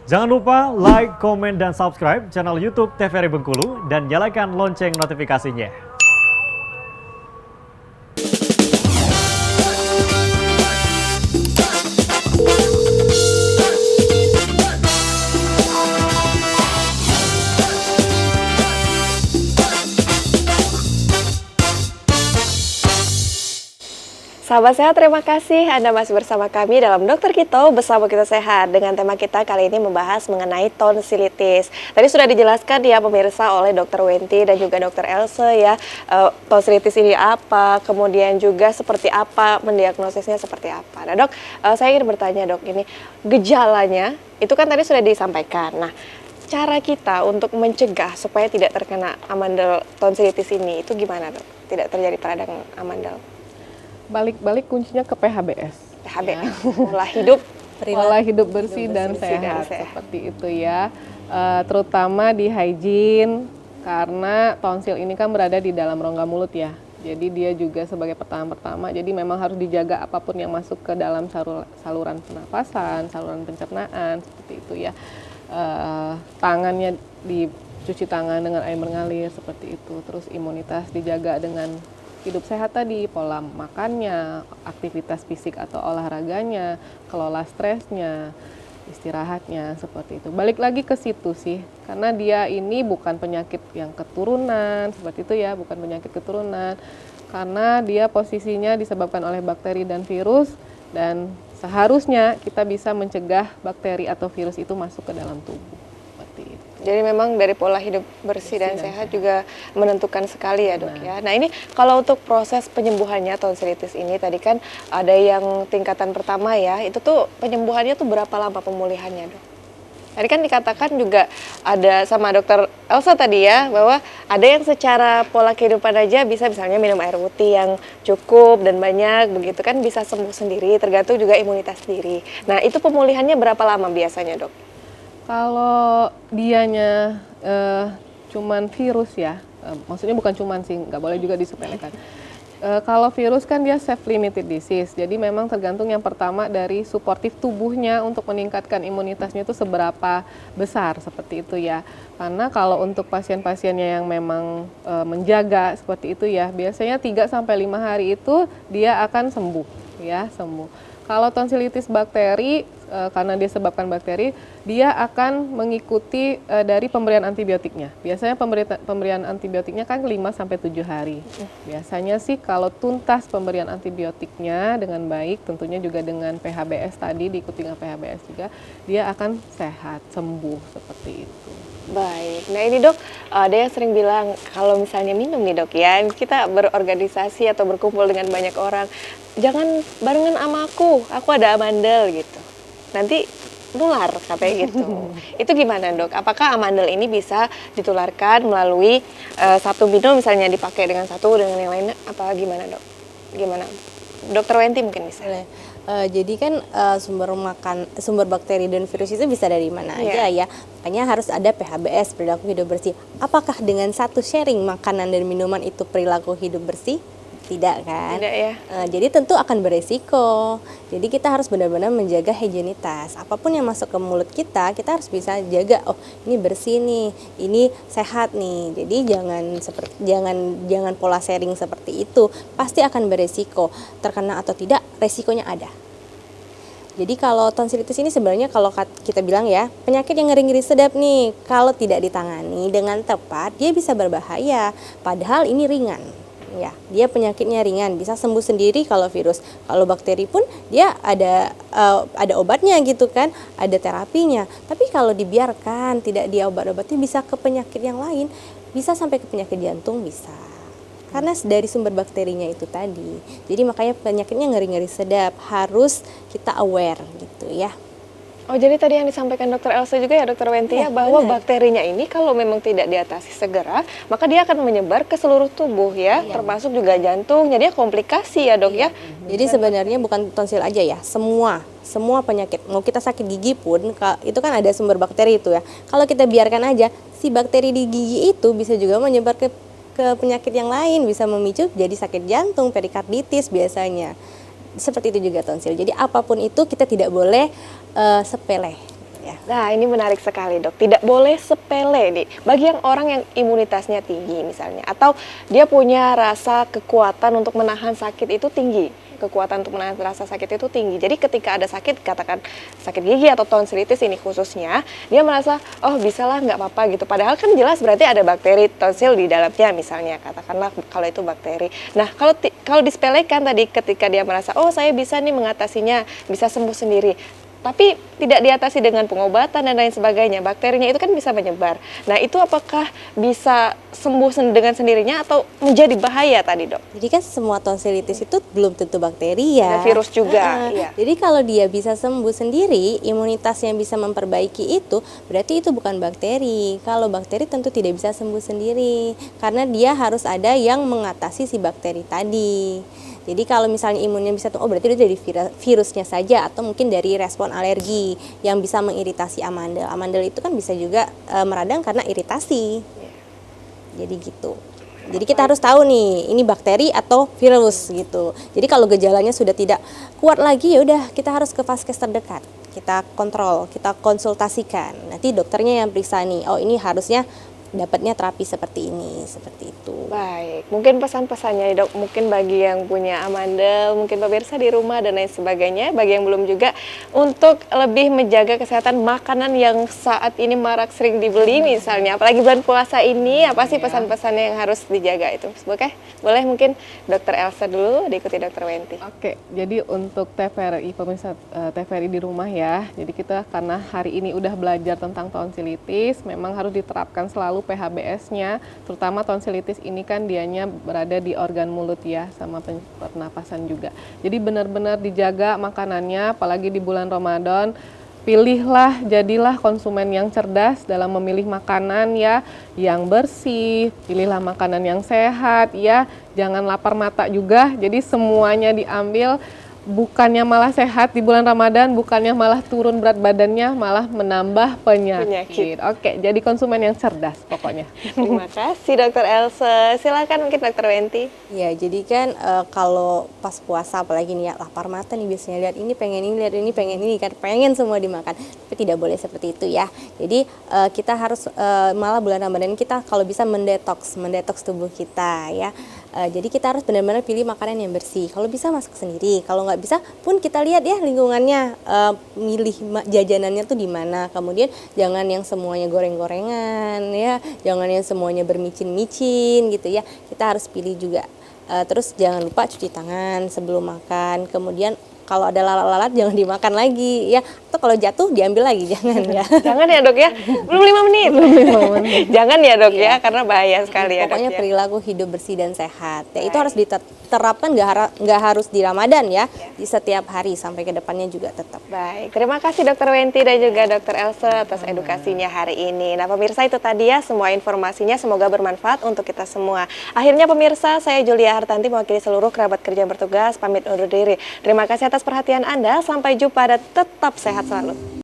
Jangan lupa like, komen, dan subscribe channel YouTube TVRI Bengkulu dan nyalakan lonceng notifikasinya. Sahabat sehat, terima kasih Anda masih bersama kami dalam Dokter Kito Bersama Kita Sehat. Dengan tema kita kali ini membahas mengenai tonsilitis. Tadi sudah dijelaskan ya pemirsa oleh Dokter Wenti dan juga Dokter Else ya, tonsilitis ini apa, kemudian juga seperti apa, mendiagnosisnya seperti apa. Nah dok, saya ingin bertanya dok, ini gejalanya itu kan tadi sudah disampaikan. Nah, cara kita untuk mencegah supaya tidak terkena amandel tonsilitis ini itu gimana dok? Tidak terjadi peradang amandel. Balik-balik kuncinya ke PHBS. PHBS, pola hidup bersih dan sehat seperti itu ya. Terutama di hygiene karena tonsil ini kan berada di dalam rongga mulut ya. Jadi dia juga sebagai pertama-tama. Jadi memang harus dijaga apapun yang masuk ke dalam saluran pernapasan, saluran pencernaan seperti itu ya. Tangannya dicuci tangan dengan air mengalir seperti itu. Terus imunitas dijaga dengan hidup sehat tadi, pola makannya, aktivitas fisik atau olahraganya, kelola stresnya, istirahatnya, seperti itu. Balik lagi ke situ sih, karena dia ini bukan penyakit yang keturunan, seperti itu ya, bukan penyakit keturunan, karena dia posisinya disebabkan oleh bakteri dan virus, dan seharusnya kita bisa mencegah bakteri atau virus itu masuk ke dalam tubuh. Jadi memang dari pola hidup bersih dan sehat juga menentukan sekali ya dok ya. Nah ini kalau untuk proses penyembuhannya tonsilitis ini tadi kan ada yang tingkatan pertama ya, itu tuh penyembuhannya tuh berapa lama pemulihannya dok? Tadi kan dikatakan juga ada sama dokter Elsa tadi ya, bahwa ada yang secara pola kehidupan aja bisa misalnya minum air putih yang cukup dan banyak begitu kan bisa sembuh sendiri, tergantung juga imunitas diri. Nah itu pemulihannya berapa lama biasanya dok? Kalau dianya cuman virus ya, maksudnya bukan cuman sih, nggak boleh juga disepelekan. Kalau virus kan dia self-limited disease, jadi memang tergantung yang pertama dari suportif tubuhnya untuk meningkatkan imunitasnya itu seberapa besar, seperti itu ya. Karena kalau untuk pasien-pasiennya yang memang menjaga seperti itu ya, biasanya 3-5 hari itu dia akan sembuh, ya sembuh. Kalau tonsilitis bakteri, karena dia sebabkan bakteri, dia akan mengikuti dari pemberian antibiotiknya. Biasanya pemberian antibiotiknya kan 5-7 hari. Biasanya sih kalau tuntas pemberian antibiotiknya dengan baik, tentunya juga dengan PHBS tadi, diikuti dengan PHBS juga, dia akan sehat, sembuh, seperti itu. Baik, nah ini dok, ada yang sering bilang kalau misalnya minum nih dok ya, kita berorganisasi atau berkumpul dengan banyak orang, jangan barengan sama aku ada amandel gitu, nanti nular katanya gitu. Itu gimana dok? Apakah amandel ini bisa ditularkan melalui satu minum misalnya dipakai dengan satu dengan yang lainnya, apa gimana dok? Gimana? Dokter Wenti mungkin bisa. Jadi kan sumber bakteri dan virus itu bisa dari mana aja ya. Makanya harus ada PHBS, perilaku hidup bersih. Apakah dengan satu sharing makanan dan minuman itu perilaku hidup bersih? Tidak kan? Tidak ya. Jadi tentu akan beresiko. Jadi kita harus benar-benar menjaga higienitas. Apapun yang masuk ke mulut kita harus bisa jaga. Oh, ini bersih nih, ini sehat nih. Jadi jangan pola sharing seperti itu. Pasti akan beresiko. Terkena atau tidak, resikonya ada. Jadi kalau tonsilitis ini sebenarnya kalau kita bilang ya, penyakit yang ngeri-ngeri sedap nih. Kalau tidak ditangani dengan tepat, dia bisa berbahaya. Padahal ini ringan. Ya, dia penyakitnya ringan, bisa sembuh sendiri kalau virus. Kalau bakteri pun dia ada obatnya gitu kan, ada terapinya. Tapi kalau dibiarkan, tidak diobat-obati bisa ke penyakit yang lain, bisa sampai ke penyakit jantung bisa. Karena dari sumber bakterinya itu tadi. Jadi makanya penyakitnya ngeri-ngeri sedap, harus kita aware gitu ya. Oh jadi tadi yang disampaikan dokter Elsa juga ya dokter Wenti ya, bahwa bakterinya ini kalau memang tidak diatasi segera, maka dia akan menyebar ke seluruh tubuh ya, termasuk juga jantung, jadi komplikasi ya dok ya. Jadi sebenarnya bukan tonsil aja ya, semua penyakit, mau kita sakit gigi pun, itu kan ada sumber bakteri itu ya. Kalau kita biarkan aja, si bakteri di gigi itu bisa juga menyebar ke penyakit yang lain, bisa memicu jadi sakit jantung, perikarditis biasanya. Seperti itu juga tonsil. Jadi apapun itu kita tidak boleh sepele ya. Nah, ini menarik sekali, Dok. Tidak boleh sepele nih. Bagi yang orang yang imunitasnya tinggi misalnya, atau dia punya rasa kekuatan untuk menahan sakit itu tinggi. Kekuatan untuk menahan rasa sakit itu tinggi. Jadi ketika ada sakit, katakan sakit gigi atau tonsilitis ini khususnya, dia merasa, oh bisalah nggak apa-apa gitu. Padahal kan jelas berarti ada bakteri tonsil di dalamnya misalnya, katakanlah kalau itu bakteri. Nah, kalau disepelekan tadi ketika dia merasa, oh saya bisa nih mengatasinya, bisa sembuh sendiri. Tapi tidak diatasi dengan pengobatan dan lain sebagainya, bakterinya itu kan bisa menyebar. Nah, itu apakah bisa sembuh dengan sendirinya atau menjadi bahaya tadi, Dok? Jadi kan semua tonsilitis itu belum tentu bakteri ya. Ada virus juga. Iya. Jadi kalau dia bisa sembuh sendiri, imunitas yang bisa memperbaiki itu, berarti itu bukan bakteri. Kalau bakteri tentu tidak bisa sembuh sendiri, karena dia harus ada yang mengatasi si bakteri tadi. Jadi kalau misalnya imunnya bisa tuh, oh berarti itu dari virusnya saja, atau mungkin dari respon alergi yang bisa mengiritasi amandel. Amandel itu kan bisa juga meradang karena iritasi. Jadi gitu. Jadi kita harus tahu nih, ini bakteri atau virus gitu. Jadi kalau gejalanya sudah tidak kuat lagi, ya udah kita harus ke vaskes terdekat. Kita kontrol, kita konsultasikan. Nanti dokternya yang periksa nih, oh ini harusnya dapatnya terapi seperti ini, seperti itu. Baik, mungkin pesan-pesannya Dok, mungkin bagi yang punya amandel, mungkin pemirsa di rumah dan lain sebagainya, bagi yang belum juga, untuk lebih menjaga kesehatan makanan yang saat ini marak sering dibeli misalnya, apalagi bulan puasa ini, apa sih pesan-pesannya yang harus dijaga itu? Oke, boleh mungkin Dokter Elsa dulu, diikuti Dokter Wenti. Oke, jadi untuk TVRI, pemirsa TVRI di rumah ya, jadi kita karena hari ini udah belajar tentang tonsilitis, memang harus diterapkan selalu PHBS-nya, terutama tonsilitis ini kan dianya berada di organ mulut ya, sama pernapasan juga. Jadi benar-benar dijaga makanannya, apalagi di bulan Ramadan. Pilihlah, jadilah konsumen yang cerdas dalam memilih makanan ya, yang bersih, pilihlah makanan yang sehat ya, jangan lapar mata juga, jadi semuanya diambil. Bukannya malah sehat di bulan Ramadan, bukannya malah turun berat badannya, malah menambah penyakit. Oke, jadi konsumen yang cerdas pokoknya. Terima kasih Dokter Elsa. Silakan mungkin Dokter Wenti. Ya, jadi kan kalau pas puasa apalagi nih ya, lapar mata nih biasanya, lihat ini pengen ini, lihat ini pengen ini, kan pengen semua dimakan. Tapi tidak boleh seperti itu ya. Jadi kita harus malah bulan Ramadan kita kalau bisa mendetoks tubuh kita ya. Jadi kita harus benar-benar pilih makanan yang bersih. Kalau bisa masak sendiri, kalau nggak bisa pun kita lihat ya lingkungannya, milih jajanannya tuh di mana. Kemudian jangan yang semuanya goreng-gorengan ya, jangan yang semuanya bermicin-micin gitu ya. Kita harus pilih juga. Terus jangan lupa cuci tangan sebelum makan. Kemudian kalau ada lalat-lalat jangan dimakan lagi ya. Atau kalau jatuh diambil lagi, jangan ya. Jangan ya Dok ya, belum 5 menit. Jangan ya Dok ya, karena bahaya sekali ya Dok Pokoknya ya. perilaku hidup bersih dan sehat. Ya, itu harus diterapkan, nggak harus di Ramadan ya, di setiap hari sampai ke depannya juga tetap. Baik, terima kasih Dokter Wenti dan juga Dokter Elsa atas edukasinya hari ini. Nah pemirsa, itu tadi ya semua informasinya, semoga bermanfaat untuk kita semua. Akhirnya pemirsa, saya Julia Hartanti mewakili seluruh kerabat kerja yang bertugas, pamit undur diri. Terima kasih atas perhatian Anda, sampai jumpa dan tetap sehat selalu.